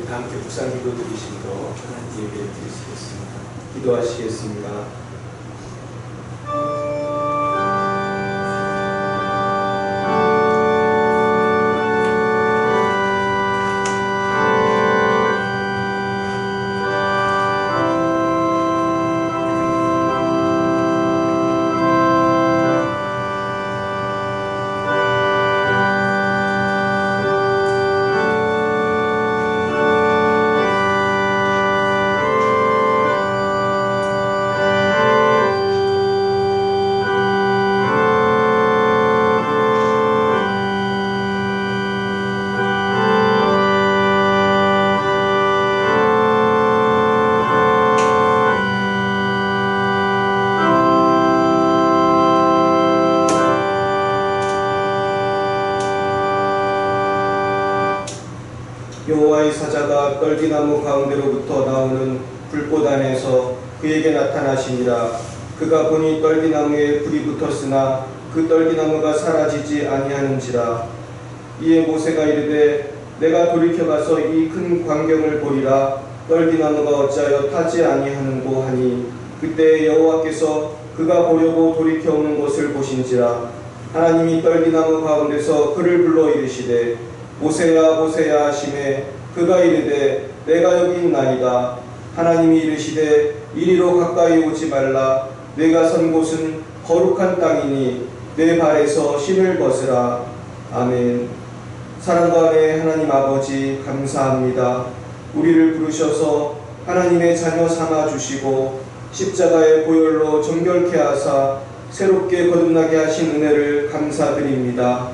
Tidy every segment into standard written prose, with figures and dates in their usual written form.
우리 다 함께 묵상 기도 드리심으로 하나님 예배 드리시겠습니다. 기도하시겠습니다. 여호와의 사자가 떨기나무 가운데로부터 나오는 불꽃 안에서 그에게 나타나시니라. 그가 보니 떨기나무에 불이 붙었으나 그 떨기나무가 사라지지 아니하는지라. 이에 모세가 이르되 내가 돌이켜 가서 이 큰 광경을 보리라. 떨기나무가 어찌하여 타지 아니하는고 하니 그때 여호와께서 그가 보려고 돌이켜 오는 것을 보신지라. 하나님이 떨기나무 가운데서 그를 불러 이르시되 모세야 모세야 하시매 그가 이르되 내가 여기 있나이다. 하나님이 이르시되 이리로 가까이 오지 말라. 내가 선 곳은 거룩한 땅이니 내 발에서 신을 벗으라. 아멘. 사랑과 내 하나님 아버지 감사합니다. 우리를 부르셔서 하나님의 자녀 삼아 주시고 십자가의 보혈로 정결케 하사 새롭게 거듭나게 하신 은혜를 감사드립니다.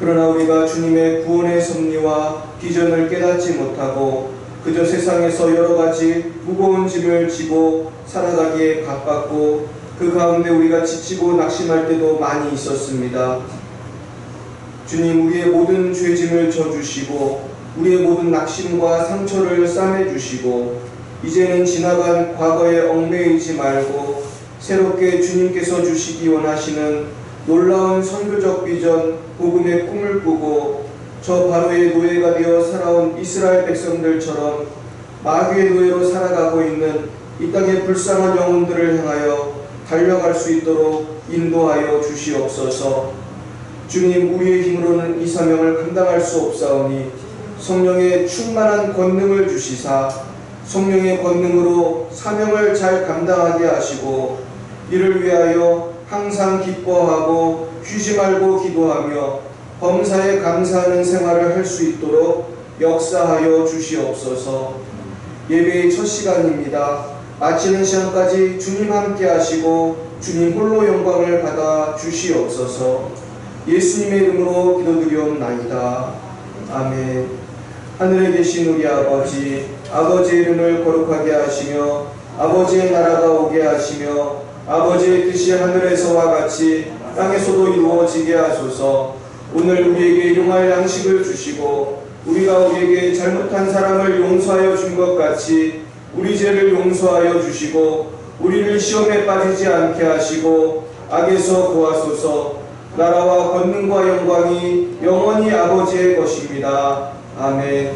그러나 우리가 주님의 구원의 섭리와 비전을 깨닫지 못하고 그저 세상에서 여러 가지 무거운 짐을 지고 살아가기에 바빴고 그 가운데 우리가 지치고 낙심할 때도 많이 있었습니다. 주님, 우리의 모든 죄짐을 져주시고 우리의 모든 낙심과 상처를 싸매주시고 이제는 지나간 과거에 얽매이지 말고 새롭게 주님께서 주시기 원하시는 놀라운 선교적 비전, 복음의 꿈을 꾸고 저 바로의 노예가 되어 살아온 이스라엘 백성들처럼 마귀의 노예로 살아가고 있는 이 땅의 불쌍한 영혼들을 향하여 달려갈 수 있도록 인도하여 주시옵소서. 주님, 우리의 힘으로는 이 사명을 감당할 수 없사오니 성령의 충만한 권능을 주시사 성령의 권능으로 사명을 잘 감당하게 하시고 이를 위하여 항상 기뻐하고 쉬지 말고 기도하며 범사에 감사하는 생활을 할 수 있도록 역사하여 주시옵소서. 예배의 첫 시간입니다. 마치는 시간까지 주님 함께 하시고 주님 홀로 영광을 받아 주시옵소서. 예수님의 이름으로 기도드리옵나이다. 아멘. 하늘에 계신 우리 아버지, 아버지의 이름을 거룩하게 하시며 아버지의 나라가 오게 하시며 아버지의 뜻이 하늘에서와 같이 땅에서도 이루어지게 하소서. 오늘 우리에게 일용할 양식을 주시고 우리가 우리에게 잘못한 사람을 용서하여 준 것 같이 우리 죄를 용서하여 주시고 우리를 시험에 빠지지 않게 하시고 악에서 구하소서. 나라와 권능과 영광이 영원히 아버지의 것입니다. 아멘.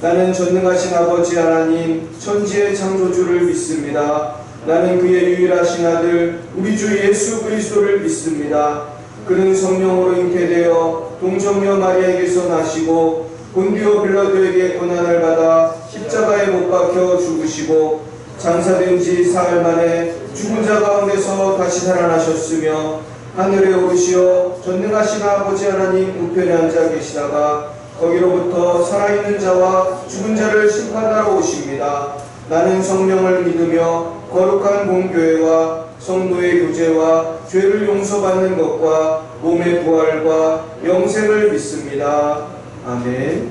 나는 전능하신 아버지 하나님 천지의 창조주를 믿습니다. 나는 그의 유일하신 아들 우리 주 예수 그리스도를 믿습니다. 그는 성령으로 잉태되어 동정녀 마리아에게서 나시고 본디오 빌라도에게 고난을 받아 십자가에 못 박혀 죽으시고 장사된 지 사흘 만에 죽은 자 가운데서 다시 살아나셨으며 하늘에 오르시어 전능하신 아버지 하나님 우편에 앉아 계시다가 거기로부터 살아있는 자와 죽은 자를 심판하러 오십니다. 나는 성령을 믿으며 거룩한 공교회와 성도의 교제와 죄를 용서받는 것과 몸의 부활과 영생을 믿습니다. 아멘.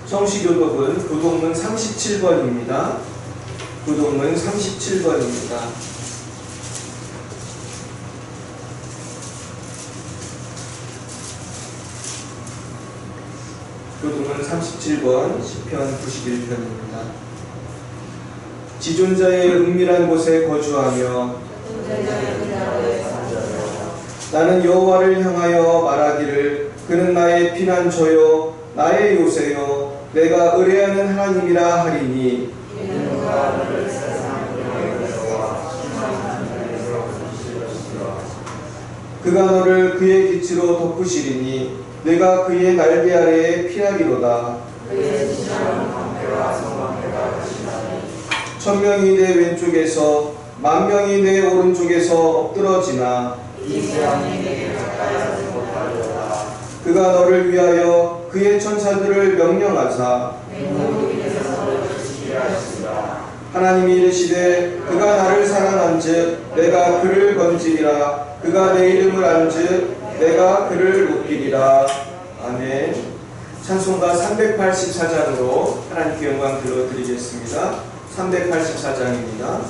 성시교독은 부동문 37번입니다. 부동문 37번입니다. 부동문 37번 시편 91편입니다. 지존자의 은밀한 곳에 거주하며 나는 여호와를 향하여 말하기를 그는 나의 피난처요 나의 요새요 내가 의뢰하는 하나님이라 하리니 그가 너를 그의 빛으로 덮으시리니 내가 그의 날개 아래에 피하리로다. 천명이 내 왼쪽에서 만명이 내 오른쪽에서 엎드러지나 그가 너를 위하여 그의 천사들을 명령하사 하나님이 이르시되 그가 나를 사랑한즉 내가 그를 건지리라. 그가 내 이름을 안즉 내가 그를 높이리라. 아멘. 찬송가 384장으로 하나님께 영광 들어드리겠습니다. 384장입니다.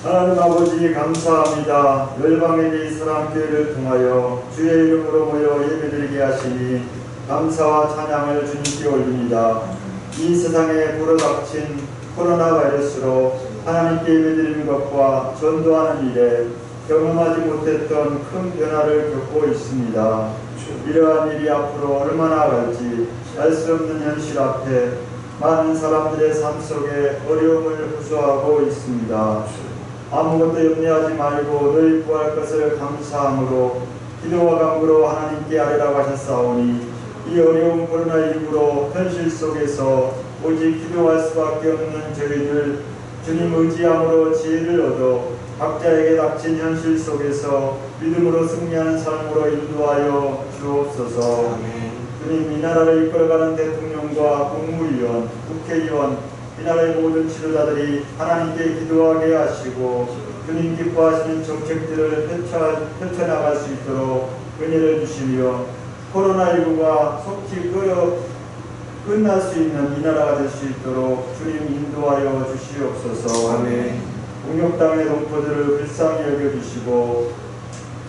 하나님 아버지 감사합니다. 열방의 이스라엘교회를 통하여 주의 이름으로 모여 예배드리게 하시니 감사와 찬양을 주님께 올립니다. 이 세상에 불어닥친 코로나 바이러스로 하나님께 예배드리는 것과 전도하는 일에 경험하지 못했던 큰 변화를 겪고 있습니다. 이러한 일이 앞으로 얼마나 갈지 알 수 없는 현실 앞에 많은 사람들의 삶 속에 어려움을 호소하고 있습니다. 아무것도 염려하지 말고 너희 구할 것을 감사함으로 기도와 간구로 하나님께 아뢰라고 하셨사오니 이 어려운 코로나19로 현실 속에서 오직 기도할 수밖에 없는 저희들 주님 의지함으로 지혜를 얻어 각자에게 닥친 현실 속에서 믿음으로 승리하는 삶으로 인도하여 주옵소서. 주님 이 나라를 이끌어가는 대통령과 국무위원, 국회의원, 이 나라의 모든 지도자들이 하나님께 기도하게 하시고 주님 기뻐하시는 정책들을 펼쳐나갈 수 있도록 은혜를 주시며 코로나19가 속히 끝날 수 있는 이 나라가 될 수 있도록 주님 인도하여 주시옵소서. 아멘. 공격 땅의 동포들을 불쌍히 여겨주시고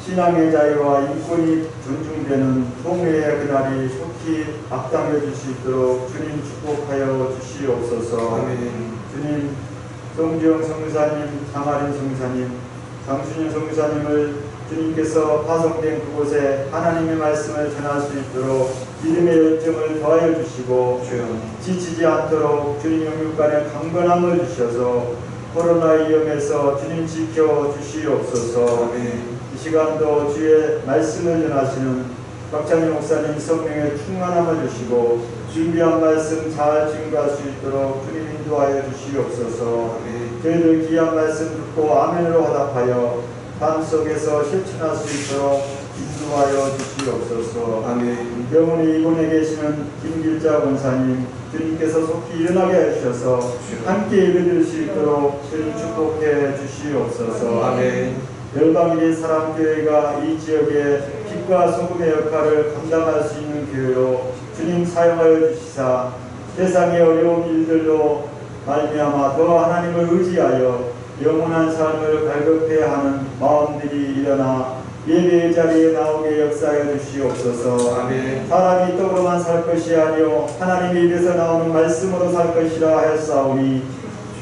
신앙의 자유와 인권이 존중되는 통일의 그날이 속히 앞당겨질 수 있도록 주님 축복하여 주시옵소서. 아멘. 주님, 송지영 성사님, 장아린 성사님, 장순영 성사님을 주님께서 파송된 그곳에 하나님의 말씀을 전할 수 있도록 믿음의 열정을 더하여 주시고 주여. 지치지 않도록 주님 영육간에 강건함을 주셔서 코로나 위험에서 주님 지켜 주시옵소서. 아멘. 이 시간도 주의 말씀을 전하시는 박찬희 목사님 성령의 충만함을 주시고 준비한 말씀 잘 증거할 수 있도록 주님 인도하여 주시옵소서. 아멘. 저희들 귀한 말씀 듣고 아멘으로 화답하여 삶 속에서 실천할 수 있도록 인도하여 주시옵소서. 아멘. 영원히 이곳에 계시는 김길자 권사님 주님께서 속히 일어나게 하셔서 함께 예배드릴 수 있도록 주님 축복해 주시옵소서. 아멘. 열방일의 사랑교회가 이 지역의 빛과 소금의 역할을 감당할 수 있는 교회로 주님 사용하여 주시사 세상의 어려운 일들로 말미암아 더 하나님을 의지하여 영원한 삶을 발급해야 하는 마음들이 일어나 예배의 자리에 나오게 역사하여 주시옵소서. 아멘. 사람이 떡으로만 살 것이 아니요 하나님의 입에서 나오는 말씀으로 살 것이라 하였사오니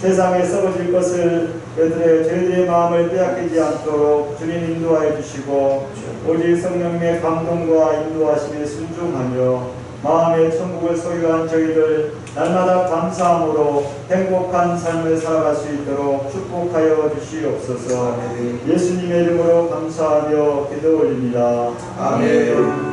세상에 썩어질 것을 저희들의 마음을 빼앗기지 않도록 주님 인도하여 주시고 오직 성령님의 감동과 인도하심에 순종하며 마음의 천국을 소유한 저희들 날마다 감사함으로 행복한 삶을 살아갈 수 있도록 축복하여 주시옵소서. 아멘. 예수님의 이름으로 감사하며 기도 올립니다. 아멘.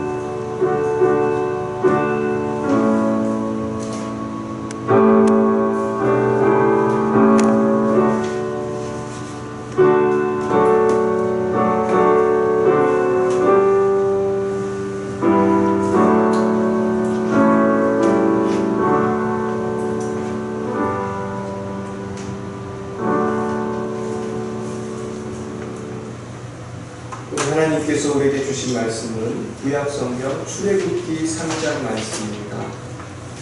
하나님께서 우리에게 주신 말씀은 구약성경 출애굽기 3장 말씀입니다.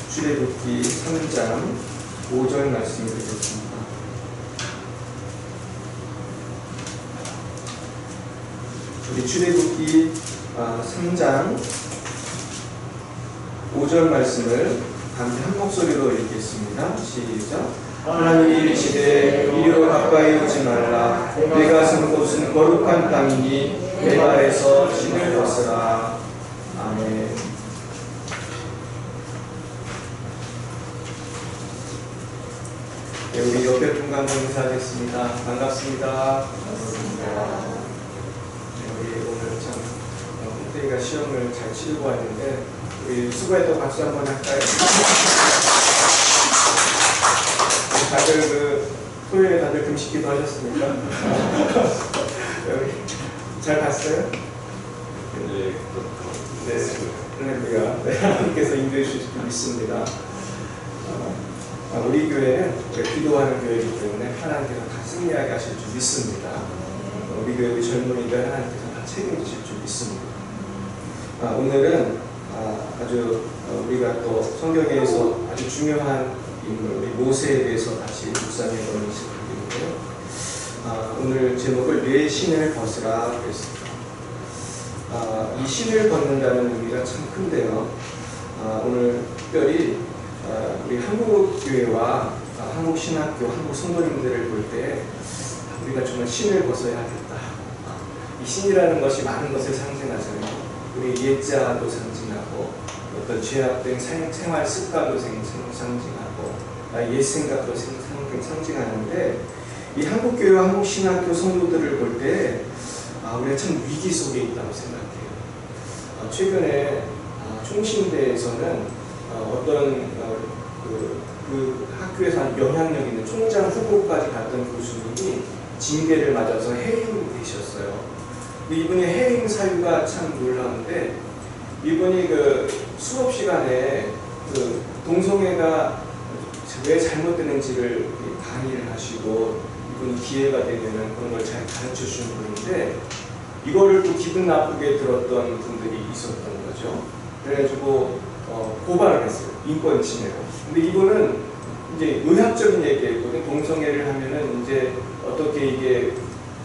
출애굽기 3장 5절 말씀이 되겠습니다. 우리 출애굽기 3장 5절 말씀을 함께 한 목소리로 읽겠습니다. 시작. 하나님이 이르시되 이리로 가까이 오지 말라. 내가 선 곳은 거룩한 땅이니 내 발에서 신을 벗으라. 아멘. 네, 우리 옆에 분과 인사하겠습니다. 반갑습니다. 네, 우리 오늘 참 홍태희가 시험을 잘 치르고 왔는데 우리 수고했던 박수 한번 할까요? 다들 토요일에 다들 금식기도 하셨습니까? 여기 잘 봤어요? 네, 할렐루야. 네, 하나님께서 인도해 주실 줄 믿습니다. 우리 교회는 기도하는 교회이기 때문에 하나님께서 다 승리하게 하실 줄 믿습니다. 우리 교회 우리 젊은이들 하나님께서 다 책임지실 줄 믿습니다. 오늘은 아주 우리가 또 성경에서 아주 중요한 인물, 우리 모세에 대해서 다시 묵상해 보는 시간인데요. 오늘 제목을 내 신을 벗으라 그랬습니다. 이 신을 벗는다는 의미가 참 큰데요. 오늘 특별히 우리 한국교회와 한국신학교, 한국 성도님들을 볼 때 우리가 정말 신을 벗어야 하겠다. 이 신이라는 것이 많은 것을 상징하잖아요. 우리 옛자도 상징하고 어떤 죄악된 생활 습관도 상징하고 옛 생각도 상징하는데 이 한국교회와 한국신학교 성도들을 볼 때 우리가 참 위기 속에 있다고 생각해요. 최근에 총신대에서는 어떤 그 학교에서 영향력 있는 총장 후보까지 갔던 교수님이 징계를 맞아서 해임되셨어요. 이분이 해임 사유가 참 놀라운데 이분이 그 수업 시간에 그 동성애가 왜 잘못되는지를 강의를 하시고 이분 기회가 되면은 그런 걸 잘 가르쳐 주는 분인데 이거를 또 기분 나쁘게 들었던 분들이 있었던 거죠. 그래가지고 고발을 했어요. 인권 침해로. 근데 이분은 이제 의학적인 얘기했거든요. 동성애를 하면은 이제 어떻게 이게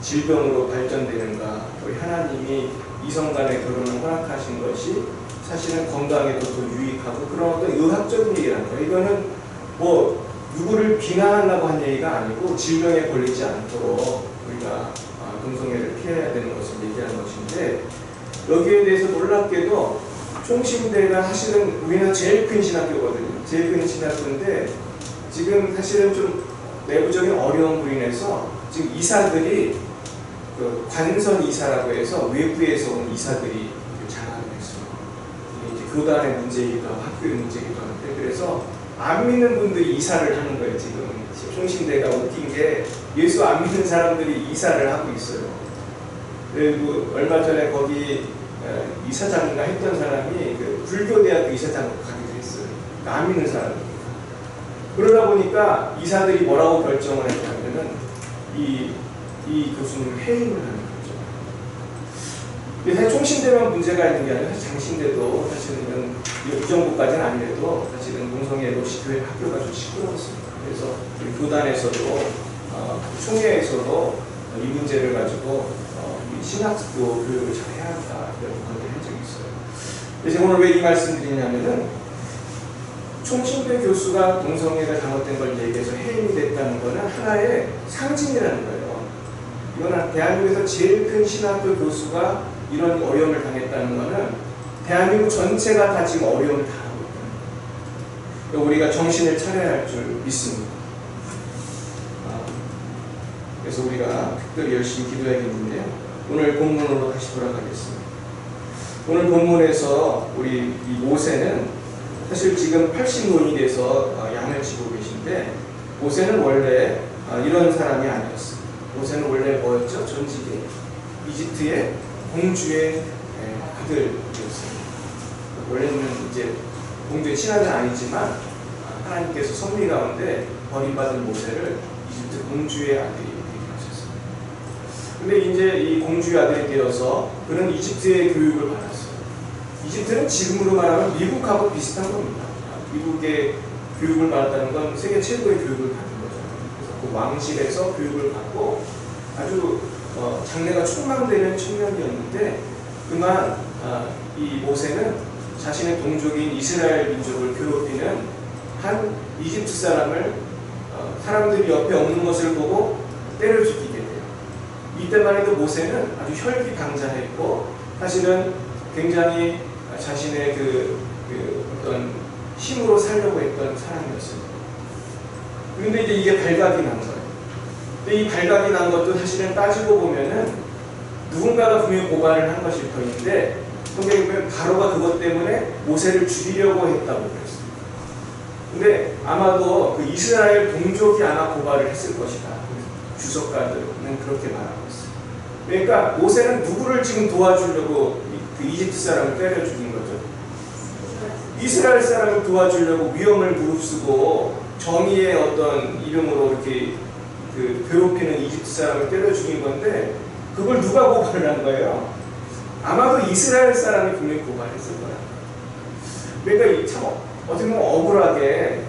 질병으로 발전되는가. 우리 하나님이 이성 간의 결혼을 허락하신 것이 사실은 건강에도 더 유익하고 그런 어떤 의학적인 얘기를 하는 거예요. 이거는 뭐 누구를 비난하려고 한 얘기가 아니고 질병에 걸리지 않도록 우리가 동성애를 피해야 되는 것을 얘기하는 것인데 여기에 대해서 놀랍게도 총신대가 사실은 우리나라 제일 큰 신학교거든요. 제일 큰 신학교인데 지금 사실은 좀 내부적인 어려움으로 인해서 지금 이사들이 그 관선 이사라고 해서 외부에서 온 이사들이 장악을 했어요. 이게 이제 교단의 문제이기도 하고 학교의 문제이기도 한데 그래서 안 믿는 분들이 이사를 하는 거예요. 지금 총신대가 웃긴 게 예수 안 믿는 사람들이 이사를 하고 있어요. 그리고 얼마 전에 거기 이사장인가 했던 사람이 그 불교대학교 이사장으로 가기도 했어요. 그러니까 안 믿는 사람입니다. 그러다 보니까 이사들이 뭐라고 결정을 했냐면은 이 교수님을 해임을 하는 거죠. 사실 총신대만 문제가 있는 게 아니라 장신대도 사실은 이 정도까지는 아니래도 사실은 동성애 로시교회 학교가 좀 시끄러웠습니다. 그래서 우리 교단에서도 총회에서도 이 문제를 가지고 신학교 교육을 잘 해야 한다 이런 건의를 한 적이 있어요. 그래서 오늘 왜 이 말씀 드리냐면은 총신대 교수가 동성애가 잘못된 걸 얘기해서 해임이 됐다는 것은 하나의 상징이라는 거예요. 이거는 대한민국에서 제일 큰 신학교 교수가 이런 어려움을 당했다는 것은 대한민국 전체가 다 지금 어려움을 당하고 있다는 거예요. 우리가 정신을 차려야 할 줄 믿습니다. 그래서 우리가 특별히 열심히 기도해야겠는데요. 오늘 본문으로 다시 돌아가겠습니다. 오늘 본문에서 우리 이 모세는 사실 지금 80노인이 돼서 양을 치고 계신데 모세는 원래 이런 사람이 아니었습니다. 모세는 원래 뭐였죠? 전직에 이집트의 공주의 아들이었습니다. 원래는 이제 공주의 친아들은 아니지만 하나님께서 섭리 가운데 버림받은 모세를 이집트 공주의 아들이 되게 하셨습니다. 근데 이제 이 공주의 아들이 되어서 그는 이집트의 교육을 받았어요. 이집트는 지금으로 말하면 미국하고 비슷한 겁니다. 미국의 교육을 받았다는 건 세계 최고의 교육을 받은 거죠. 그래서 그 왕실에서 교육을 받고 아주 장래가 촉망되는 청년이었는데 그만 이 모세는 자신의 동족인 이스라엘 민족을 괴롭히는 한 이집트 사람을 사람들이 옆에 없는 것을 보고 때려 죽이게 돼요. 이때만 해도 모세는 아주 혈기방자했고 사실은 굉장히 자신의 그 어떤 힘으로 살려고 했던 사람이었습니다. 그런데 이제 이게 발각이 난 거예요. 근데 이 발각이 난 것도 사실은 따지고 보면은 누군가가 분명히 고발을 한 것일 터인데 성경에 보면 바로가 그것 때문에 모세를 죽이려고 했다고 그랬습니다. 근데 아마도 그 이스라엘 동족이 아마 고발을 했을 것이다. 주석가들은 그렇게 말하고 있어요. 그러니까 모세는 누구를 지금 도와주려고 그 이집트 사람을 때려 죽인 거죠? 이스라엘 사람을 도와주려고 위험을 무릅쓰고 정의의 어떤 이름으로 이렇게 그 괴롭히는 이집트 사람을 때려 죽인 건데 그걸 누가 고발을 한 거예요? 아마도 이스라엘 사람이 분명히 고발했을 거야. 그러니까 참 어떻게 보면 억울하게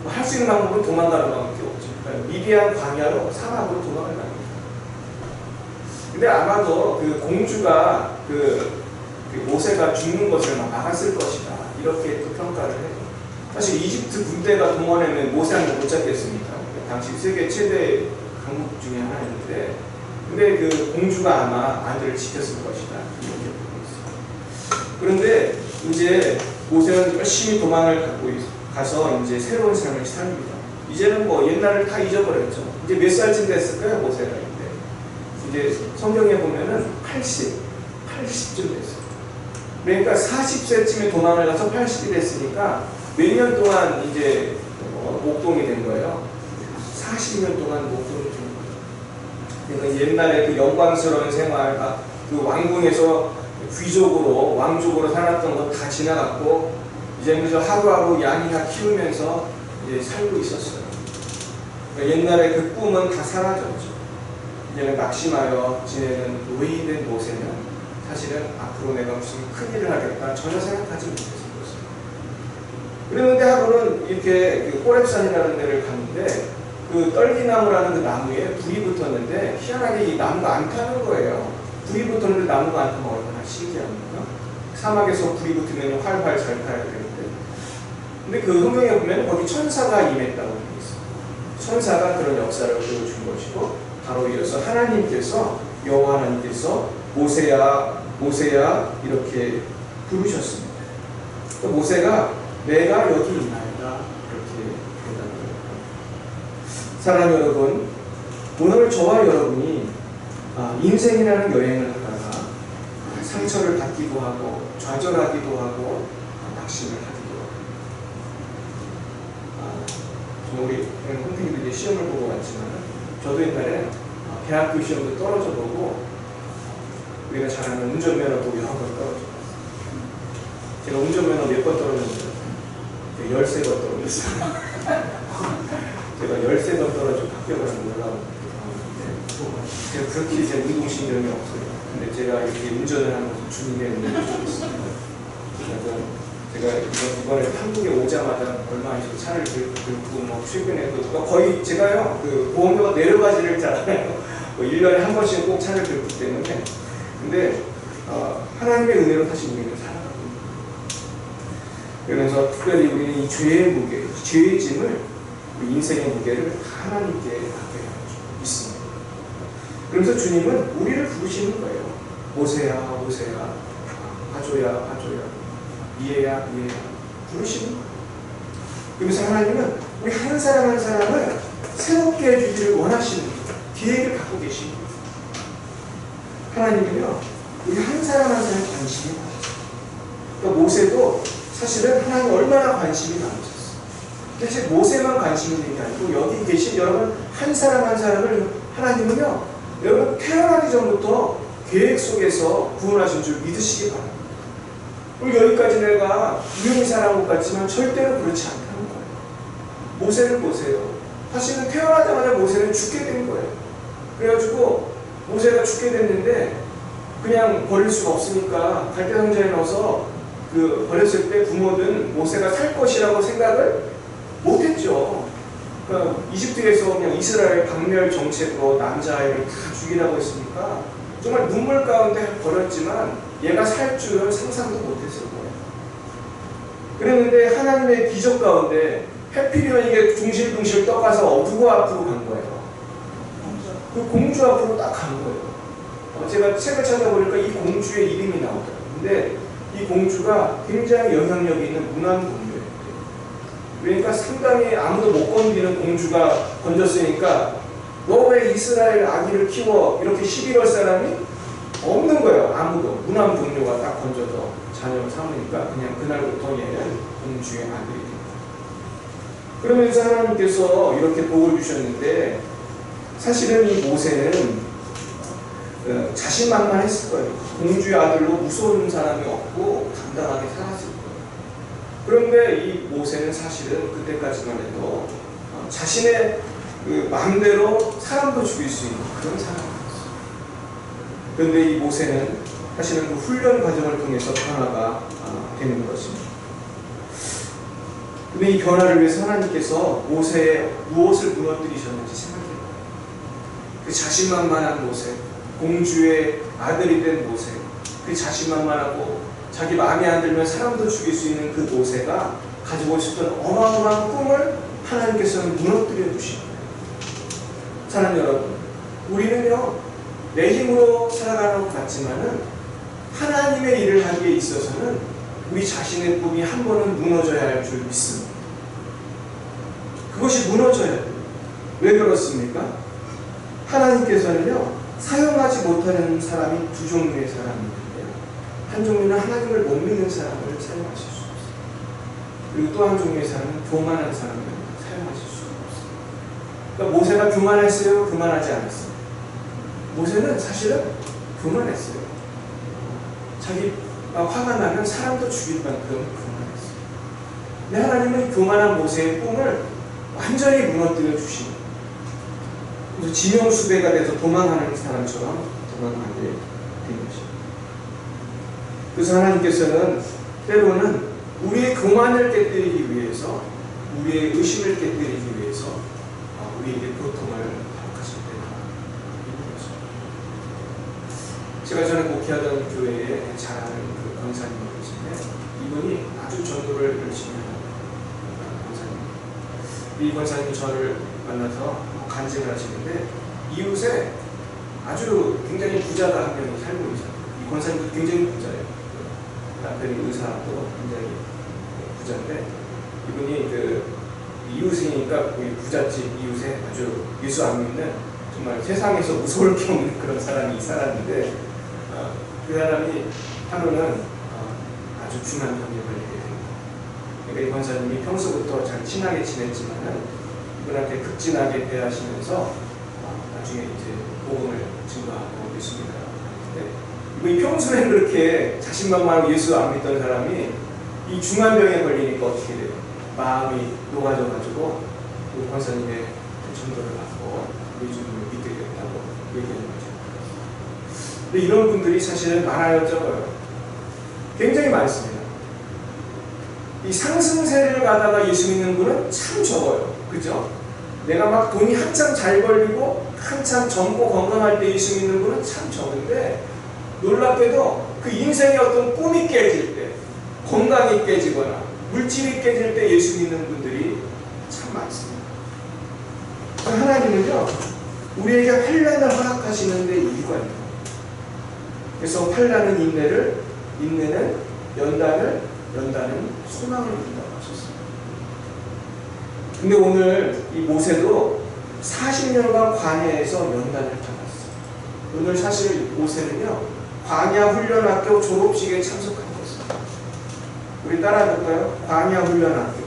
할 수 있는 방법은 도망가는 방법밖에 없죠. 그러니까 미비한 광야로 사막으로 도망을 갑니다. 근데 아마도 그 공주가 그 모세가 죽는 것을 막았을 것이다. 이렇게 또 평가를 해요. 사실 이집트 군대가 동원하면 모세한테 못 잡겠습니까? 당시 세계 최대 강국 중에 하나인데 근데 그 공주가 아마 아들을 지켰을 것이다. 이렇게 보고 있어요. 그런데 이제 모세는 열심히 도망을 가서 이제 새로운 삶을 삽니다. 이제는 뭐 옛날을 다 잊어버렸죠. 이제 몇 살쯤 됐을까요? 모세가 이제 성경에 보면은 80쯤 됐어요. 그러니까 40세쯤에 도망을 가서 80이 됐으니까 몇 년 동안 이제 목동이 된 거예요. 40년 동안 목동이 된 거예요. 그러니까 옛날에 그 영광스러운 생활, 그 왕궁에서 귀족으로, 왕족으로 살았던 거 다 지나갔고, 이제 그저 하루하루 양이나 키우면서 이제 살고 있었어요. 그러니까 옛날에 그 꿈은 다 사라졌죠. 이제는 낙심하여 지내는 노예인 모세는 사실은 앞으로 내가 무슨 큰일을 하겠다 전혀 생각하지 못했어요. 그랬는데 하루는 이렇게 그 꼬렙산이라는 데를 갔는데 그 떨기나무라는 그 나무에 불이 붙었는데 희한하게 이 나무가 안 타는 거예요. 불이 붙었는데 나무가 안 타면 얼마나 신기합니까? 사막에서 불이 붙으면 활활 잘 타야 되는데. 근데 그 성경에 보면 거기 천사가 임했다고 되어 있어요. 천사가 그런 역사를 보여준 것이고 바로 이어서 하나님께서 여호와 하나님께서 모세야 모세야 이렇게 부르셨습니다. 또 모세가 내가 여기 있나이다 이렇게 대답을 합니다. 사랑하는 여러분, 오늘 저와 여러분이 인생이라는 여행을 하다가 상처를 받기도 하고 좌절하기도 하고 낙심을 하기도 하고 우리 선생님들이 시험을 보고 왔지만 저도 옛날에 대학교 시험도 떨어져 보고 우리가 잘 아는 운전면허도 여러 번 떨어져 봤어요. 제가 운전면허 몇 번 떨어졌는지 13번 떨어졌어요. 제가 13번 떨어지고 합격을 한 올라오는데 제가 그렇게 이제 운동신경이 없어요. 근데 제가 이렇게 운전을 하는 것은 주님의 은혜를 좀 있습니다. 그래서 제가 이번에 한국에 오자마자 얼마 전에 차를 긁고 뭐 최근에도 거의 제가요 그 보험료가 내려가지를 잖아요. 1년에 한 번씩은 꼭 차를 긁기 때문에. 근데 하나님의 은혜로 다시 우리는 살아가고 그래서 특별히 우리는 이 죄의 무게, 죄의 짐을 우리 인생의 무게를 하나님께 맡겨야 믿습니다. 그래서 주님은 우리를 부르시는 거예요. 모세야 모세야 아조야 아조야 미에야 미에야 부르시는 거예요. 그래서 하나님은 우리 한 사람 한 사람을 새롭게 해주기를 원하시는 계획을 갖고 계십니다. 하나님은요 우리 한 사람 한 사람 관심이 많아요. 그러니까 모세도 사실은 하나님 얼마나 관심이 많으셨어요. 사실 모세만 관심이 있는 게 아니고 여기 계신 여러분 한 사람 한 사람을 하나님은요 여러분 태어나기 전부터 계획 속에서 구원하신 줄 믿으시기 바랍니다. 우리 여기까지 내가 우연히 살아온 것 같지만 절대로 그렇지 않다는 거예요. 모세를 보세요. 사실은 태어나자마자 모세는 죽게 된 거예요. 그래가지고 모세가 죽게 됐는데 그냥 버릴 수가 없으니까 갈대상자에 넣어서 그 버렸을 때 부모는 모세가 살 것이라고 생각을 못했죠. 그러니까 이집트에서 그냥 이스라엘 박멸 정책으로 남자아이를 다 죽이라고 했으니까 정말 눈물 가운데 버렸지만 얘가 살 줄은 상상도 못했을 거예요. 그랬는데 하나님의 기적 가운데 해피리면 이게 둥실둥실 떠가서 누구 앞으로 간 거예요? 그 공주 앞으로 딱 간 거예요. 제가 책을 찾아보니까 이 공주의 이름이 나오더라고요. 근데 이 공주가 굉장히 영향력 있는 문안 공주예요. 그러니까 상당히 아무도 못 건드리는 공주가 건졌으니까 너 왜 이스라엘 아기를 키워? 이렇게 12월 사람이 없는 거예요. 아무도. 문안 동료가 딱 건져서 자녀를 삼으니까 그냥 그날부터 얘는 공주의 아들이 됩니다. 그러면서 하나님께서 이렇게 복을 주셨는데 사실은 이 모세는 자신만만했을 거예요. 공주의 아들로 무서운 사람이 없고 당당하게 살았을 거예요. 그런데 이 모세는 사실은 그때까지만 해도 자신의 그 마음대로 사람도 죽일 수 있는 그런 사람이었어요. 그런데 이 모세는 사실은 그 훈련 과정을 통해서 변화가 되는 것입니다. 근데 이 변화를 위해서 하나님께서 모세의 무엇을 무너뜨리셨는지 생각해봐요. 그 자신만만한 모세, 공주의 아들이 된 모세, 그 자신만만하고 자기 마음에 안 들면 사람도 죽일 수 있는 그 모세가 가지고 있었던 어마어마한 꿈을 하나님께서는 무너뜨려 주신 거예요. 사랑하는 여러분, 우리는요 내 힘으로 살아가는 것 같지만은 하나님의 일을 하기에 있어서는 우리 자신의 꿈이 한 번은 무너져야 할 줄 믿습니다. 그것이 무너져야 돼요. 왜 그렇습니까? 하나님께서는요 사용하지 못하는 사람이 두 종류의 사람이 있는데요. 한 종류는 하나님을 못 믿는 사람을 사용하실 수 없어요. 그리고 또 한 종류의 사람은 교만한 사람을 사용하실 수가 없어요. 그러니까 모세가 교만했어요? 교만하지 않았어요? 모세는 사실은 교만했어요. 자기가 화가 나면 사람도 죽일 만큼 교만했어요. 근데 하나님은 교만한 모세의 꿈을 완전히 무너뜨려 주시는, 그래서 지명수배가 돼서 도망하는 사람처럼 도망하게 된 것입니다. 그래서 하나님께서는 때로는 우리의 교만을 깨뜨리기 위해서, 우리의 의심을 깨뜨리기 위해서 우리에게 고통을 허락하실 때가 있는 것입니다. 제가 전에 목회하던 교회에 잘 아는 그 권사님이 계신데, 이분이 아주 전도를 열심히 하는 권사님입니다. 이 권사님이 저를 만나서 간증을 하시는데, 이웃에 아주 굉장히 부자가 한 명이 살고 있어요. 이 권사님도 굉장히 부자예요. 남편이 의사도 굉장히 부자인데, 이분이 그 이웃이니까 부잣집 이웃에 아주 예수 안 믿는, 정말 세상에서 무서울 게 없는 그런 사람이 살았는데, 그 사람이 하루는 아주 중한 병에 걸리게 됩니다. 그러니까 이 권사님이 평소부터 잘 친하게 지냈지만은 이분한테 극진하게 대하시면서 나중에 이제 복음을 증거하고 있습니다. 이분이 평소에 그렇게 자신만만하고 예수 안 믿던 사람이 이 중한 병에 걸리니까 어떻게 돼요? 마음이 녹아져가지고 그 권사님의 전도를 받고 예수님을 믿게 됐다고 얘기하는 거죠. 근데 이런 분들이 사실은 많아요, 적어요? 굉장히 많습니다. 이 상승세를 가다가 예수 믿는 분은 참 적어요. 그죠? 내가 막 돈이 한참 잘 벌리고 한참 젊고 건강할 때 예수 믿는 분은 참 적은데, 놀랍게도 그 인생의 어떤 꿈이 깨질 때, 건강이 깨지거나 물질이 깨질 때 예수 믿는 분들이 참 많습니다. 하나님은요, 우리에게 환난을 허락하시는데 이유가 있다. 그래서 환난은 인내를, 인내는 연단을, 연단은 소망을 이룬다고 하셨습니다. 근데 오늘 이 모세도 40년간 광야에서 연단을 당했어요. 오늘 사실 모세는요, 광야 훈련학교 졸업식에 참석한 것입니다. 우리 따라해볼까요? 광야 훈련학교.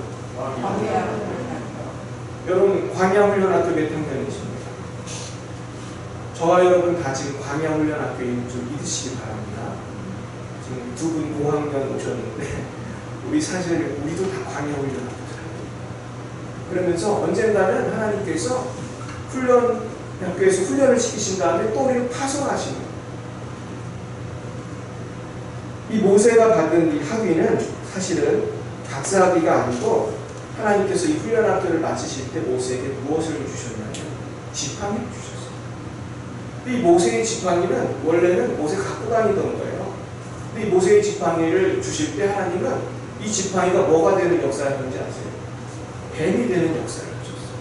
여러분, 광야 훈련학교 몇 학년이십니까? 저와 여러분 다 지금 광야 훈련학교에 있는 줄 믿으시기 바랍니다. 지금 두 분 고학년 오셨는데, 우리 사실 우리도 다 광야 훈련학교 살아요. 그러면서 언젠가는 하나님께서 학교에서 훈련을 시키신 다음에 또 우리를 파송하시는 거예요. 이 모세가 받은 이 학위는 사실은 박사학위가 아니고, 하나님께서 이 훈련학교를 마치실 때 모세에게 무엇을 주셨냐면 지팡이를 주셨어요. 이 모세의 지팡이는 원래는 모세가 갖고 다니던 거예요. 근데 이 모세의 지팡이를 주실 때 하나님은 이 지팡이가 뭐가 되는 역사를 하는지 아세요? 뱀이 되는 역사를 하셨어요.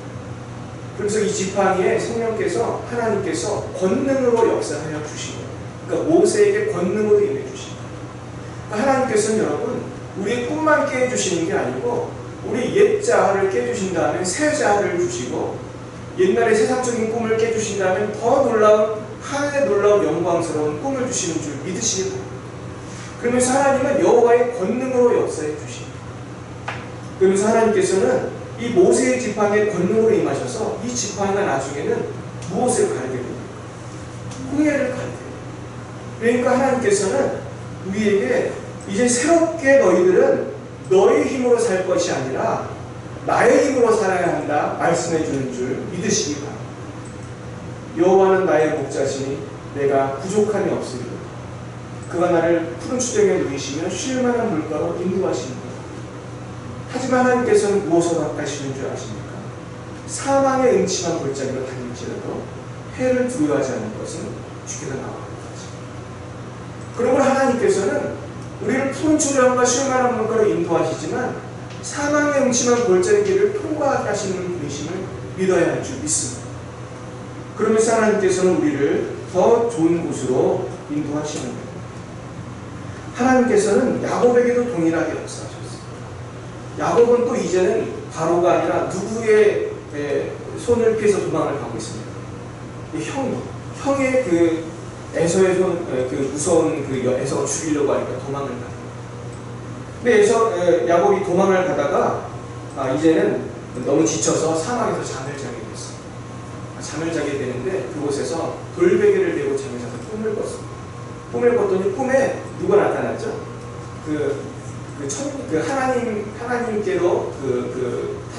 그래서 이 지팡이에 성령께서, 하나님께서 권능으로 역사하여 주신 거예요. 그러니까 모세에게 권능으로 임해 주신 거예요. 그러니까 하나님께서는 여러분, 우리의 꿈만 깨주시는 게 아니고, 우리 옛 자아를 깨주신 다음에 새 자아를 주시고, 옛날에 세상적인 꿈을 깨주신 다음에 더 놀라운, 하늘의 놀라운 영광스러운 꿈을 주시는 줄 믿으시기 바랍니다. 그러면서 하나님은 여호와의 권능으로 역사해 주십니다. 그러면서 하나님께서는 이 모세의 지팡이의 권능으로 임하셔서 이 지팡이가 나중에는 무엇을 가르게 됩니까? 홍해를 가르게 됩니다. 그러니까 하나님께서는 우리에게 이제 새롭게 너희들은 너의 힘으로 살 것이 아니라 나의 힘으로 살아야 한다 말씀해 주는 줄 믿으시기 바랍니다. 여호와는 나의 목자시니 내가 부족함이 없으리로다. 그가 나를 푸른 추정에 누이시며 쉴 만한 물가로 인도하시는 것. 하지만 하나님께서는 무엇을 허락하시는 줄 아십니까? 사망의 음침한 골짜기로 다닐지라도 해를 두려워하지 않는 것은 주께서 나와 함께하시고. 그러므로 하나님께서는 우리를 푸른 추정과 쉴 만한 물가로 인도하시지만 사망의 음침한 골짜기 길을 통과하게 하시는 분이심을 믿어야 할 줄 믿습니다. 그러면서 하나님께서는 우리를 더 좋은 곳으로 인도하시는 거예요. 하나님께서는 야곱에게도 동일하게 역사하셨어요. 야곱은 또 이제는 바로가 아니라 누구의 손을 피해서 도망을 가고 있습니다. 형의 그 에서의 그 무서운 그 에서가 죽이려고 하니까 도망을 가요. 근데 야곱이 도망을 가다가 이제는 너무 지쳐서 사막에서 잠을 자게 됐어요. 잠을 자게 되는데 그곳에서 돌베개를 메고 잠을 자서 꿈을 꿨습니다. 꿈을 꿨더니 꿈에 누가 나타났죠? 하나님께로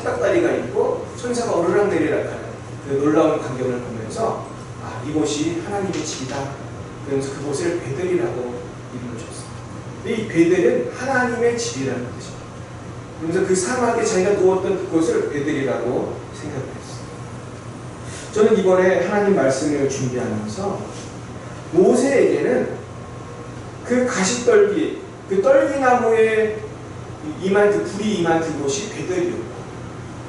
타닥다리가 있고 천사가 오르락내리락 하는 그 놀라운 광경을 보면서 아, 이곳이 하나님의 집이다. 그러면서 그곳을 베델이라고 이름을 줬습니다. 이 베델은 하나님의 집이라는 뜻입니다. 그러면서 그 사막에 자기가 누웠던 그곳을 베델이라고 생각을 했습니다. 저는 이번에 하나님 말씀을 준비하면서 모세에게는 그 가시떨기, 그 떨기나무에 불이 임한 그곳이 베델이었고,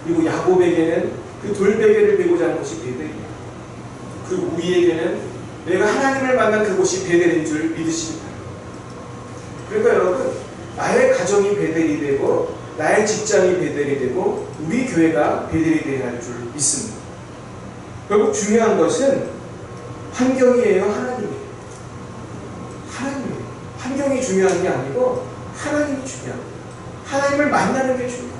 그리고 야곱에게는 그 돌베개를 메고자 하는 곳이 베델이었고, 그리고 우리에게는 내가 하나님을 만난 그곳이 베델인 줄 믿으십니다. 그러니까 여러분, 나의 가정이 베델이 되고 나의 직장이 베델이 되고 우리 교회가 베델이 되어야 할 줄 믿습니다. 결국 중요한 것은 환경이에요, 하나님이에요. 하나님이에요. 환경이 중요한 게 아니고 하나님이 중요합니다. 하나님을 만나는 게 중요해요.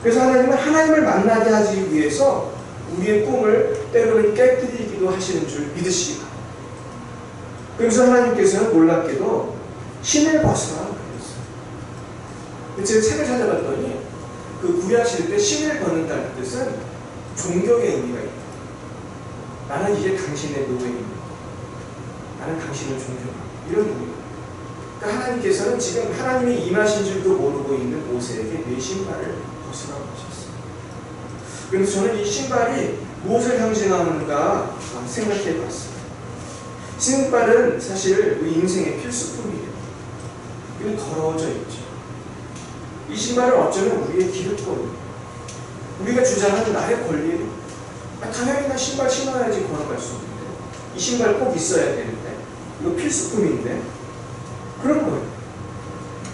그래서 하나님은 하나님을 만나게 하기 위해서 우리의 꿈을 때로는 깨뜨리기도 하시는 줄 믿으시기 바랍니다. 그래서 하나님께서는 놀랍게도 신을 벗으라 그랬어요. 제가 책을 찾아봤더니 그 구약시대 때 신을 벗는다는 뜻은 존경의 의미가 있다. 나는 이제 당신의 노예입니다. 나는 당신을 존경합니다. 이런 의미입니다. 그러니까 하나님께서는 지금 하나님이 임하신 줄도 모르고 있는 모세에게 내 신발을 벗으라고 하셨어요. 그래서 저는 이 신발이 무엇을 상징하는가 생각해 봤어요. 신발은 사실 우리 인생의 필수품이에요. 이건 더러워져 있죠. 이 신발은 어쩌면 우리의 기득권이에요. 우리가 주장하는 나의 권리예요. 당연히 나 신발 신어야지 걸어갈 수 있는데, 이 신발 꼭 있어야 되는데, 이거 필수품인데, 그런 거예요.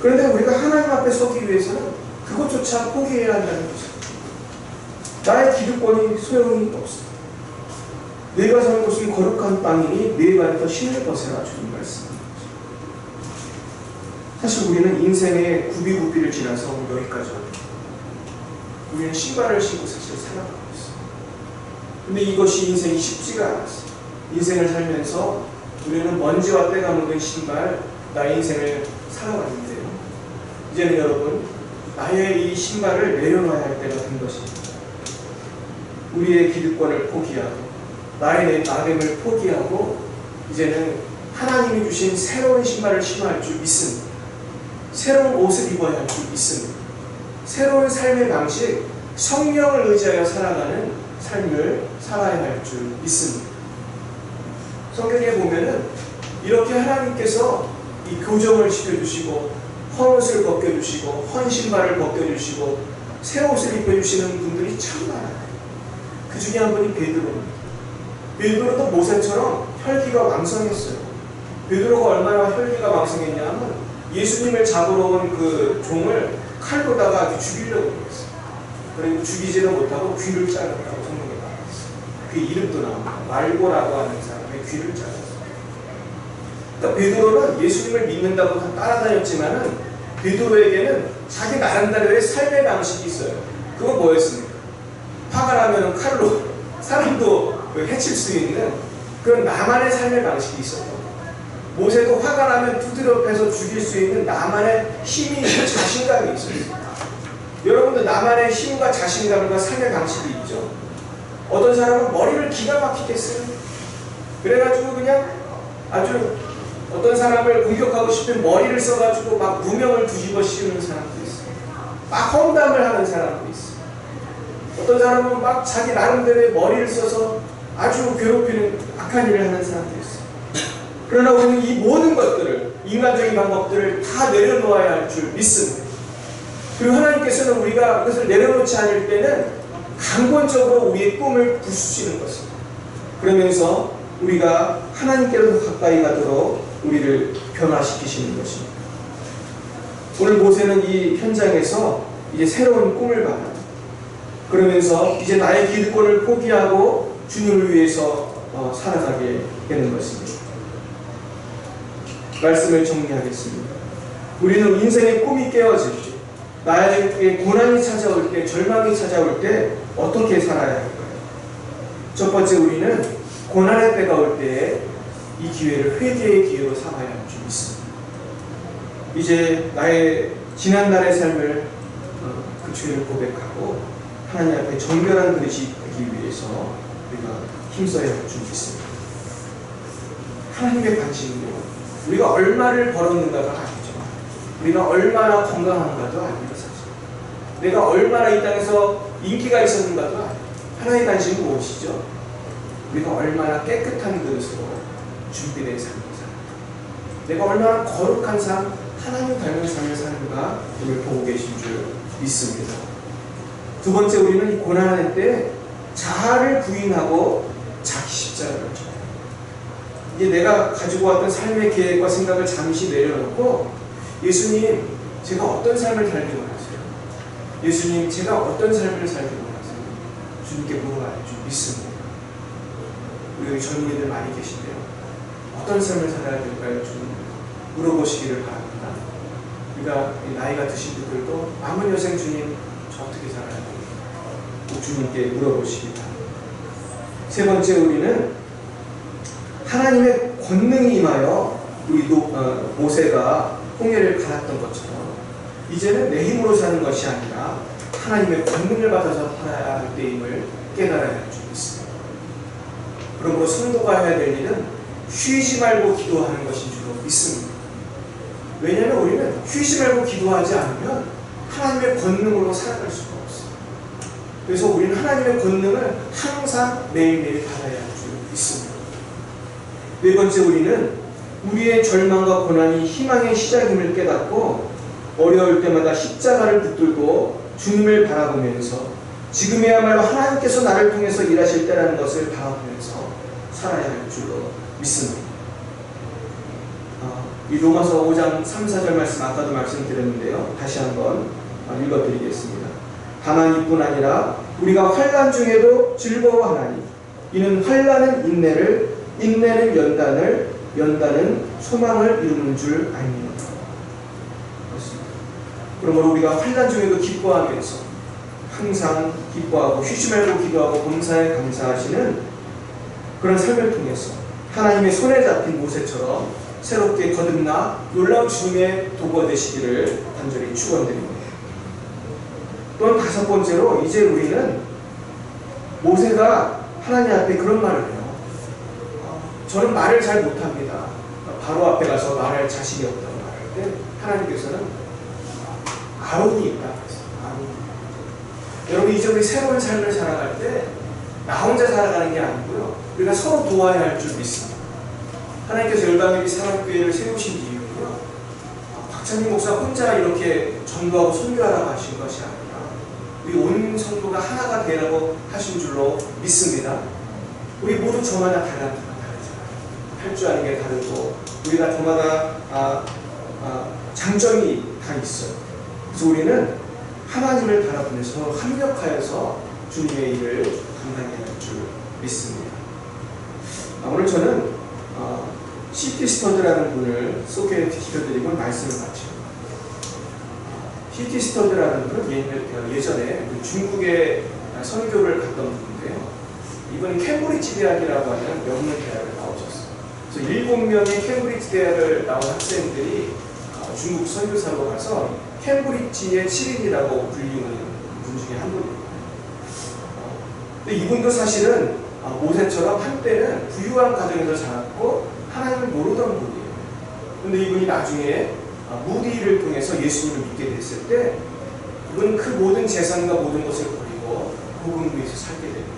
그런데 우리가 하나님 앞에 서기 위해서는 그것조차 포기해야 한다는 거죠. 나의 기득권이 소용이 없어. 내가 사는 곳은 거룩한 땅이니 내 발에서 신을 벗어라 주는 말씀입니다. 사실 우리는 인생의 구비구비를 지나서 여기까지 왔습니다. 우리는 신발을 신고 사실 살아가고 있어요. 근데 이것이 인생이 쉽지가 않았어요. 인생을 살면서 우리는 먼지와 때가 묻은 신발, 나의 인생을 살아왔는데요. 이제는 여러분, 나의 이 신발을 내려놔야 할 때가 된 것입니다. 우리의 기득권을 포기하고 나의 나됨을 포기하고 이제는 하나님이 주신 새로운 신발을 신어야 할 줄 믿습니다. 새로운 옷을 입어야 할 줄 믿습니다. 새로운 삶의 방식, 성령을 의지하여 살아가는 삶을 살아야 할 줄 믿습니다. 성경에 보면은 이렇게 하나님께서 이 교정을 시켜주시고 헌옷을 벗겨주시고 헌 신발을 벗겨주시고 새 옷을 입혀주시는 분들이 참 많아요. 그 중에 한 분이 베드로입니다. 베드로도 모세처럼 혈기가 왕성했어요. 베드로가 얼마나 혈기가 왕성했냐면 예수님을 잡으러 온 그 종을 칼로다가 죽이려고 했어요. 그리고 죽이지도 못하고 귀를 잘랐다고 성경에 나왔어요. 그 이름도 나옵니다. 말고라고 하는 사람의 귀를 잘랐어요. 그러니까 베드로는 예수님을 믿는다고 따라다녔지만은 베드로에게는 자기 나름대로의 삶의 방식이 있어요. 그건 뭐였습니까? 화가 나면 칼로 사람도 해칠 수 있는 그런 나만의 삶의 방식이 있어요. 모세도 화가 나면 두드려 패서 죽일 수 있는 나만의 힘이 있고 자신감이 있어요. 여러분도 나만의 힘과 자신감과 삶의 방식이 있죠. 어떤 사람은 머리를 기가 막히게 써요. 그래가지고 그냥 아주 어떤 사람을 공격하고 싶으면 머리를 써가지고 막 무명을 뒤집어 씌우는 사람도 있어요. 막 험담을 하는 사람도 있어요. 어떤 사람은 막 자기 나름대로의 머리를 써서 아주 괴롭히는 악한 일을 하는 사람도 있어요. 그러나 우리는 이 모든 것들을, 인간적인 방법들을 다 내려놓아야 할 줄 믿습니다. 그리고 하나님께서는 우리가 그것을 내려놓지 않을 때는 강권적으로 우리의 꿈을 부수시는 것입니다. 그러면서 우리가 하나님께로 가까이 가도록 우리를 변화시키시는 것입니다. 오늘 모세는 이 현장에서 이제 새로운 꿈을 봐요. 그러면서 이제 나의 기득권을 포기하고 주님을 위해서 살아가게 되는 것입니다. 말씀을 정리하겠습니다. 우리는 인생의 꿈이 깨어질 때, 나에게 고난이 찾아올 때, 절망이 찾아올 때 어떻게 살아야 할까요? 첫 번째, 우리는 고난의 때가 올 때에 이 기회를 회개의 기회로 삼아야 할 줄 믿습니다. 이제 나의 지난날의 삶을 그 죄를 고백하고 하나님 앞에 정결한 그릇이 되기 위해서 우리가 힘써야 할 줄 믿습니다. 하나님의 관심은요, 우리가 얼마를 벌었는가가 아니죠. 우리가 얼마나 건강한가도 아닙니다. 사실 내가 얼마나 이 땅에서 인기가 있었는가도 아니에요. 하나님의 관심은 무엇이죠? 우리가 얼마나 깨끗한 그릇으로 준비된 삶을 사는가, 내가 얼마나 거룩한 삶, 하나님 닮은 삶을 사는가, 이걸 보고 계신 줄 믿습니다. 두 번째, 우리는 이 고난할 때 자아를 부인하고 자기 십자가를 져요. 이게 내가 가지고 왔던 삶의 계획과 생각을 잠시 내려놓고, 예수님, 제가 어떤 삶을 살기 원하세요? 예수님, 제가 어떤 삶을 살기 원하세요? 주님께 물어봐야 줄 믿습니다. 우리 여기 젊은이들 많이 계신데요. 어떤 삶을 살아야 될까요? 좀 물어보시기를 바랍니다. 우리가 나이가 드신 분들도 남은 여생 주님, 저 어떻게 살아야 됩니까? 꼭 주님께 물어보시기 바랍니다. 세 번째, 우리는 하나님의 권능이 임하여 우리 모세가 홍해를 갈았던 것처럼 이제는 내 힘으로 사는 것이 아니라 하나님의 권능을 받아서 살아야 할 때임을 깨달아야 할 줄 믿습니다. 그러므로 성도가 해야 될 일은 쉬지 말고 기도하는 것인 줄로 믿습니다. 왜냐하면 우리는 쉬지 말고 기도하지 않으면 하나님의 권능으로 살아갈 수가 없어요. 그래서 우리는 하나님의 권능을 항상 매일매일 받아야 할 줄 믿습니다. 네 번째, 우리는 우리의 절망과 고난이 희망의 시작임을 깨닫고 어려울 때마다 십자가를 붙들고 주님을 바라보면서 지금이야말로 하나님께서 나를 통해서 일하실 때라는 것을 바라보면서 살아야 할 줄로 믿습니다. 이 로마서 5장 3, 4절 말씀 아까도 말씀드렸는데요. 다시 한번 읽어드리겠습니다. 다만 이뿐 아니라 우리가 환난 중에도 즐거워하나니 이는 환난은 인내를, 인내는 연단을, 연단은 소망을 이루는 줄 아닙니다. 그렇습니다. 그러므로 우리가 환난 중에도 기뻐하면서 항상 기뻐하고 쉬지 말고 기도하고 범사에 감사하시는 그런 삶을 통해서 하나님의 손에 잡힌 모세처럼 새롭게 거듭나 놀라운 주님의 도구가 되시기를 간절히 축원드립니다. 또한 다섯 번째로, 이제 우리는 모세가 하나님 앞에 그런 말을 해요. 저는 말을 잘 못합니다. 바로 앞에 가서 말할 자신이 없다고 말할 때 하나님께서는 아론이 있다. 여러분, 이제 우리 새로운 삶을 살아갈 때 나 혼자 살아가는 게 아니고요, 우리가 서로 도와야 할 줄 믿습니다. 하나님께서 열방예비 사랑교회를 세우신 이유는요, 박찬희 목사 혼자 이렇게 전도하고 선교하라고 하신 것이 아니라 우리 온 성도가 하나가 되라고 하신 줄로 믿습니다. 우리 모두 저마다 달란트가 다르잖아요. 할 줄 아는 게 다르고 우리가 저마다 장점이 다 있어요. 그래서 우리는 하나님을 바라보면서 합력하여서 주님의 일을 감당해야 할 줄 믿습니다. 오늘 저는 C.T. 스터드라는 분을 소개시켜드리고 말씀을 마칩니다. C.T. 스터드라는 분은 예전에 중국에 선교를 갔던 분인데요. 이분이 캠브리지 대학이라고 하는 명문 대학을 나오셨어요. 그래서 7명의 캠브리지 대학을 나온 학생들이 중국 선교사로 가서 캠브리지의 7인이라고 불리는 분 중에 한 분입니다. 근데 이분도 사실은 모세처럼 한때는 부유한 가정에서 자랐고 하나님을 모르던 분이에요. 근데 이분이 나중에 무디를 통해서 예수님을 믿게 됐을 때 이분은 그 모든 재산과 모든 것을 버리고 복음부에서 살게 됩니다.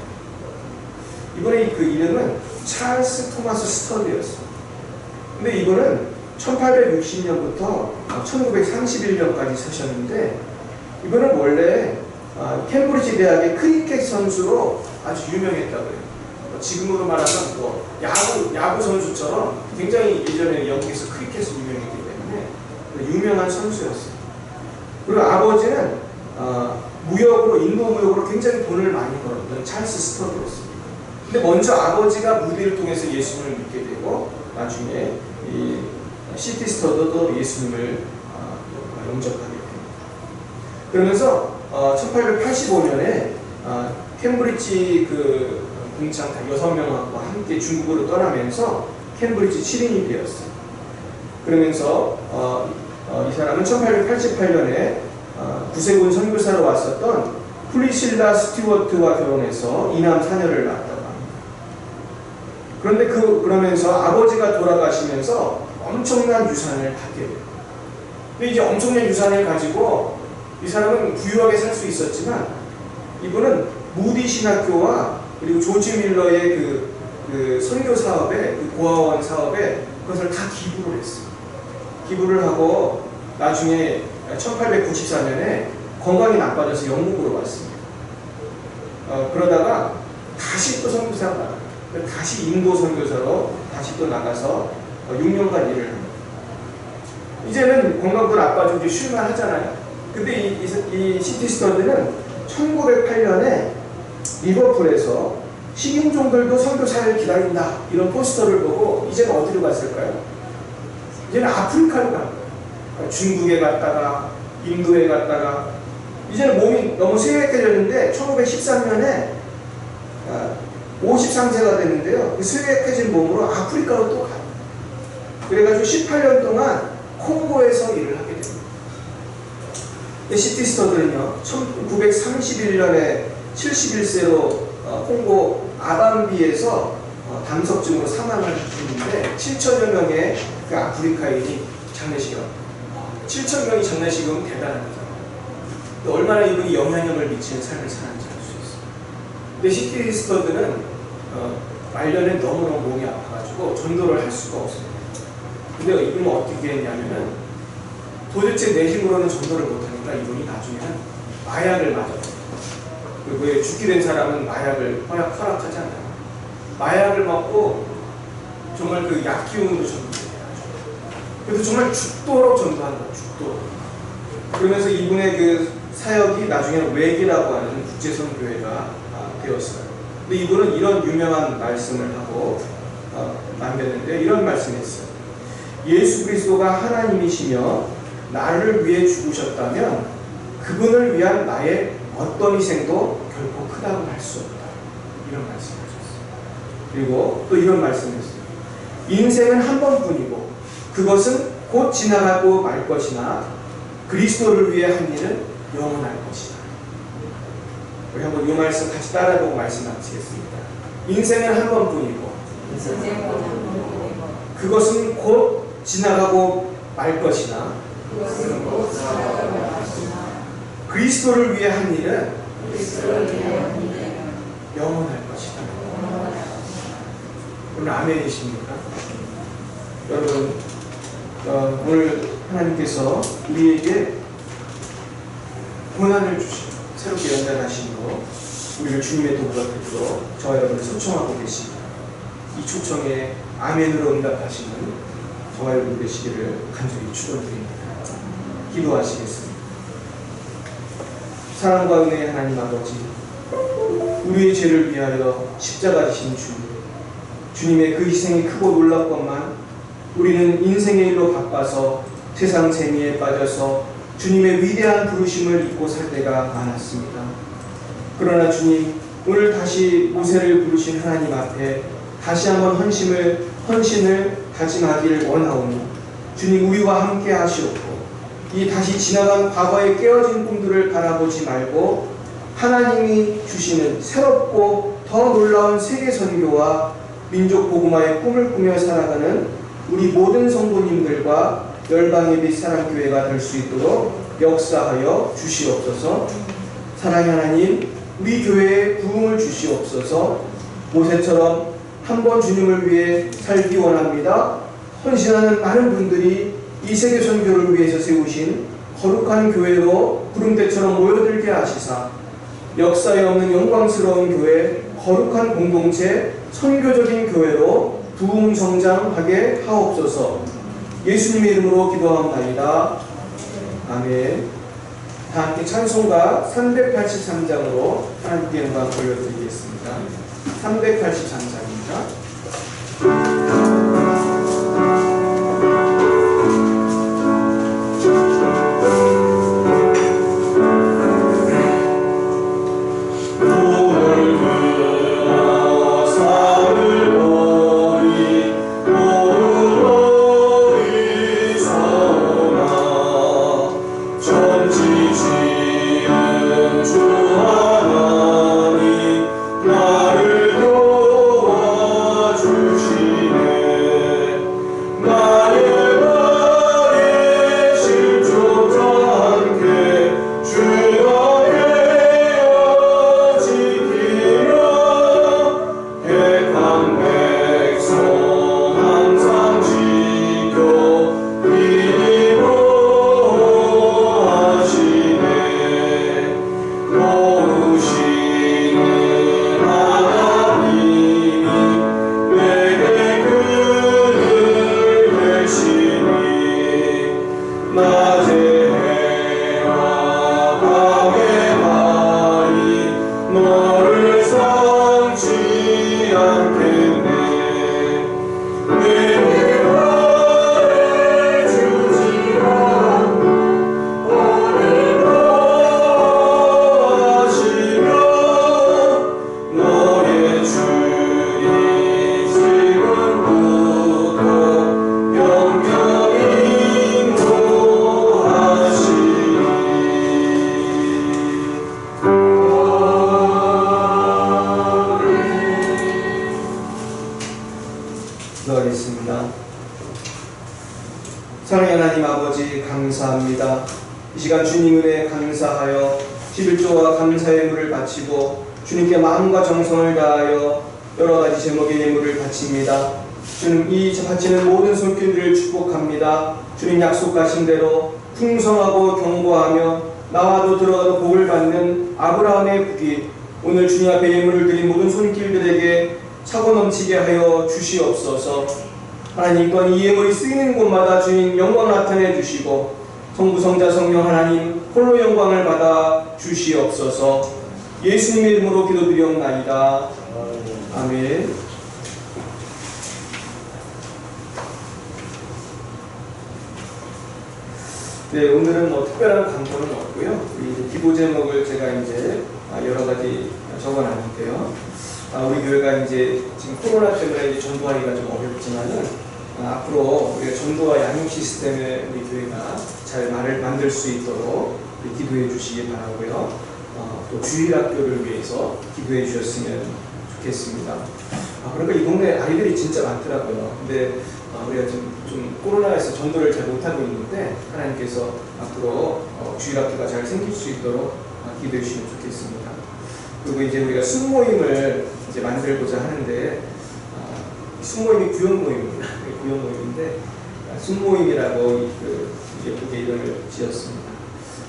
이분의 그 이름은 찰스 토마스 스터드였어요. 근데 이분은 1860년부터 1931년까지 사셨는데, 이분은 원래 캠브리지 대학의 크리켓 선수로 아주 유명했다고 해요. 지금으로 말하면 야구 선수처럼 굉장히 예전에 영국에서 크리켓을 유명했기 때문에 유명한 선수였어요. 그리고 아버지는 인도 무역으로 굉장히 돈을 많이 벌었던 찰스 스터드였습니다. 근데 먼저 아버지가 무디를 통해서 예수님을 믿게 되고 나중에 이 C.T. 스터드도 예수님을 영접하게 됩니다. 그러면서 1885년에 캠브리지 그 공창 6명과 함께 중국으로 떠나면서 캠브리지 7인이 되었어요. 그러면서 이 사람은 1888년에 구세군 선교사로 왔었던 프리실라 스튜어트와 결혼해서 이남 사녀를 낳았다고 합니다. 그런데 그러면서 아버지가 돌아가시면서 엄청난 유산을 갖게 돼요. 근데 이제 엄청난 유산을 가지고 이 사람은 부유하게 살 수 있었지만 이분은 무디 신학교와 그리고 조지 밀러의 그 선교 사업에, 그 고아원 사업에 그것을 다 기부를 했어요. 기부를 하고 나중에 1894년에 건강이 나빠져서 영국으로 왔습니다. 그러다가 다시 또 선교사가 나가요. 다시 인도 선교사로 다시 또 나가서 6년간 일을 합니다. 이제는 건강도 나빠지고 쉴만 하잖아요. 근데 이 시티 스터드는 1908년에 리버풀에서 식인종들도 선교사를 기다린다 이런 포스터를 보고 이제는 어디로 갔을까요? 이제는 아프리카로 간 거예요. 중국에 갔다가 인도에 갔다가 이제는 몸이 너무 쇠약해졌는데 1913년에 53세가 됐는데요. 그 쇠약해진 몸으로 아프리카로 또 가요. 그래가지고 18년 동안 콩고에서 일을 하게 됩니다. 시티 스터드는요, 1931년에 71세로 콩고 아밤비에서 담석증으로 사망을 했는데 7천여 명의 그 아프리카인이 장례식을 합니다. 7천 명이 장례식은 대단합니다. 얼마나 이분이 영향력을 미치는 삶을 살았는지 알 수 있어요. 근데 시티 스터드는 말년에 너무너무 몸이 아파가지고 전도를 할 수가 없습니다. 근데 이분은 어떻게 했냐면은 도대체 내 힘으로는 전도를 못하니까 이분이 나중에는 마약을 맞아요. 왜 죽게 된 사람은 마약을 허락하지 않아요. 마약을 먹고 정말 그 약 기운으로 전도해요. 그래서 정말 죽도록 전도한 거예요. 죽도록. 그러면서 이분의 그 사역이 나중에는 웨기라고 하는 국제선교회가 되었어요. 근데 이분은 이런 유명한 말씀을 하고 남겼는데 이런 말씀을 했어요. 예수 그리스도가 하나님이시며 나를 위해 죽으셨다면 그분을 위한 나의 어떤 희생도 결코 크다고 할 수 없다. 이런 말씀을 하셨어요. 그리고 또 이런 말씀을 했어요. 인생은 한 번뿐이고 그것은 곧 지나가고 말 것이나 그리스도를 위해 한 일은 영원할 것이다. 우리 한번 이 말씀 같이 따라보고 말씀 마치겠습니다. 인생은 한 번뿐이고 그것은 곧 지나가고 말 것이나 그리스도를 위해 한 일은 영원할 것이다. 오늘 아멘이십니까? 여러분, 오늘 하나님께서 우리에게 고난을 주시고 새롭게 연단하시고 우리를 주님의 도구가 되도록 저와 여러분을 초청하고 계십니다. 이 초청에 아멘으로 응답하시는 저와 여러분 되시기를 간절히 축원드립니다. 기도하시겠습니다. 사랑과 은혜의 하나님 아버지, 우리의 죄를 위하여 십자가 지신 주님의 그 희생이 크고 놀랍건만 우리는 인생의 일로 바빠서 세상 재미에 빠져서 주님의 위대한 부르심을 잊고 살 때가 많았습니다. 그러나 주님, 오늘 다시 모세를 부르신 하나님 앞에 다시 한번 헌신을 다짐하기를 원하오니 주님 우리와 함께 하시옵고 이 다시 지나간 과거의 깨어진 꿈들을 바라보지 말고 하나님이 주시는 새롭고 더 놀라운 세계 선교와 민족 복음화의 꿈을 꾸며 살아가는 우리 모든 성도님들과 열방의 빛 사랑교회가 될 수 있도록 역사하여 주시옵소서. 사랑의 하나님, 우리 교회에 부흥을 주시옵소서. 모세처럼 한번 주님을 위해 살기 원합니다. 헌신하는 많은 분들이 이 세계 선교를 위해서 세우신 거룩한 교회로 구름대처럼 모여들게 하시사 역사에 없는 영광스러운 교회, 거룩한 공동체, 선교적인 교회로 부흥 성장하게 하옵소서. 예수님의 이름으로 기도하옵나이다. 아멘. 다 함께 찬송가 383장으로 하나님께 영광 돌려드리겠습니다. 383장입니다. 전지 지은 주 기도하겠습니다. 사랑하는 하나님 아버지 감사합니다. 이 시간 주님 은혜에 감사하여 11조와 감사의 예물을 바치고 주님께 마음과 정성을 다하여 여러 가지 제목의 예물을 바칩니다. 주님 이 바치는 모든 손길들을 축복합니다. 주님 약속하신 대로 풍성하고 견고하며 나와도 들어가도 복을 받는 아브라함의 복이 오늘 주님 앞에 예물을 드린 모든 손길들에게 차고 넘치게 하여 주시옵소서. 하나님 또한 이 예물이 쓰이는 곳마다 주님 영광 나타내 주시고 성부 성자 성령 하나님 홀로 영광을 받아 주시옵소서. 예수님의 이름으로 기도드리옵나이다. 아멘. 네, 오늘은 특별한 광고는 없고요. 우리 기도 제목을 제가 이제 여러 가지 적어놨는데요. 우리 교회가 이제 지금 코로나 때문에 이제 전도하기가 좀 어렵지만은 앞으로 우리가 전도와 양육 시스템을 우리 교회가 잘 만들 수 있도록 기도해 주시기 바라고요. 또 주일학교를 위해서 기도해 주셨으면 좋겠습니다. 그러니까 이 동네 아이들이 진짜 많더라고요. 근데 우리가 좀 코로나에서 전도를 잘 못하고 있는데 하나님께서 앞으로 주일학교가 잘 생길 수 있도록 기도해 주시면 좋겠습니다. 그리고 이제 우리가 순모임을 이제 만들고자 하는데 순모임이 구역모임입니다. 구역모임인데 순모임이라고 예쁘게 이름을 지었습니다.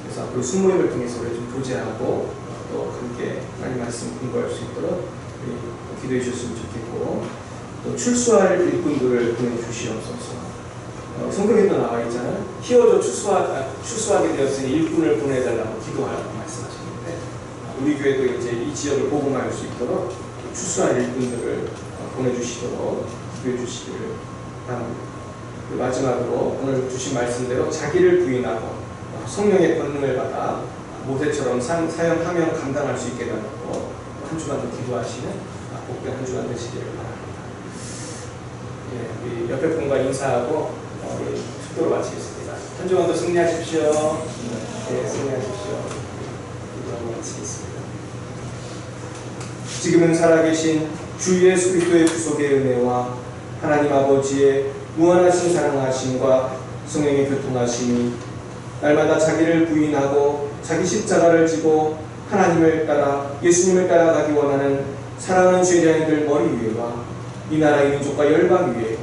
그래서 앞으로 순모임을 통해서 우리 좀 교제하고 또 함께 하나님 말씀 공부할 수 있도록 기도해 주셨으면 좋겠고 또 출소할 일꾼들을 보내주시옵소서. 성경에도 나와 있잖아요. 히어도 출소하게 되었으니 일꾼을 보내달라고 기도하라고 말씀하셨는데 우리 교회도 이제 이 지역을 복음할 수 있도록 출소할 일꾼들을 보내주시도록 기도해 주시기를 바랍니다. 마지막으로 오늘 주신 말씀대로 자기를 부인하고 성령의 권능을 받아 모세처럼 사형 하면 감당할 수 있게 되고 한 주간 더 기도하시는 복된 한 주간 되시기를 바랍니다. 우리 옆에 분과 인사하고 축도로 마치겠습니다. 한 주간도 승리하십시오. 네, 승리하십시오. 기도하고 마치겠습니다. 지금은 살아계신 주 예수 그리스도의 구속의 은혜와 하나님 아버지의 무한하신 사랑하심과 성령의 교통하심이 날마다 자기를 부인하고 자기 십자가를 지고 하나님을 따라 예수님을 따라가기 원하는 사랑하는 죄자인들 머리 위에와 이 나라의 민족과 열방 위에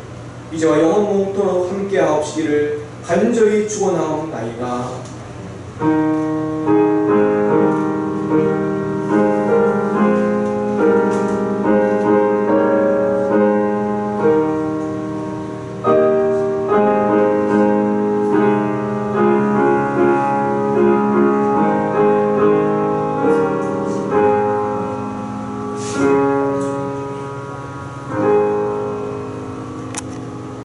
이제와 영원토록 함께하옵시기를 간절히 축원하옵나이다.